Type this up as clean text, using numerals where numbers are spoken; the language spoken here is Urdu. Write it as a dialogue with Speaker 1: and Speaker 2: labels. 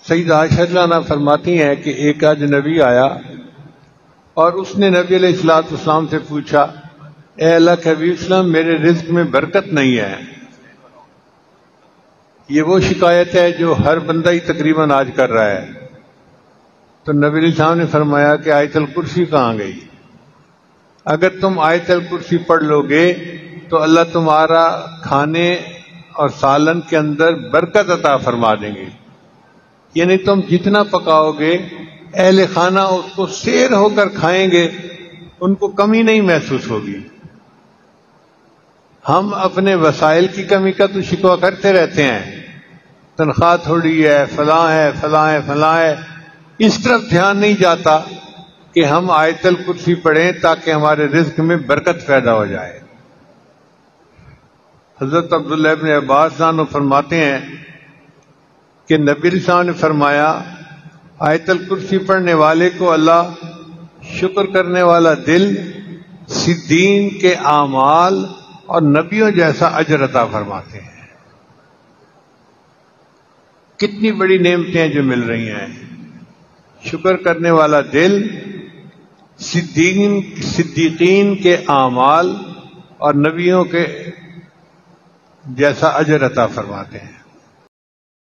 Speaker 1: سیدہ عائشہ رضی اللہ عنہا فرماتی ہیں کہ ایک اجنبی آیا اور اس نے نبی علیہ السلام سے پوچھا، اے اللہ کے حبیب السلام، میرے رزق میں برکت نہیں ہے۔ یہ وہ شکایت ہے جو ہر بندہ ہی تقریباً آج کر رہا ہے۔ تو نبی علیہ السلام نے فرمایا کہ آیت الکرسی کہاں گئی؟ اگر تم آیت الکرسی پڑھ لو گے تو اللہ تمہارا کھانے اور سالن کے اندر برکت عطا فرما دیں گے، یعنی تم جتنا پکاؤ گے اہل خانہ اس کو سیر ہو کر کھائیں گے، ان کو کمی نہیں محسوس ہوگی۔ ہم اپنے وسائل کی کمی کا تو شکوہ کرتے رہتے ہیں، تنخواہ تھوڑی ہے، فلاں ہے، فلاں ہے، فلاں ہے، اس طرف دھیان نہیں جاتا کہ ہم آیت الکرسی پڑھیں تاکہ ہمارے رزق میں برکت پیدا ہو جائے۔ حضرت عبداللہ ابن عباس عنہ فرماتے ہیں کہ نبی علیہ السلام نے فرمایا، آیت الکرسی پڑھنے والے کو اللہ شکر کرنے والا دل، صدیقین کے اعمال اور نبیوں جیسا اجر عطا فرماتے ہیں۔ کتنی بڑی نعمتیں جو مل رہی ہیں، شکر کرنے والا دل، صدیقین کے اعمال اور نبیوں کے جیسا اجر عطا فرماتے ہیں۔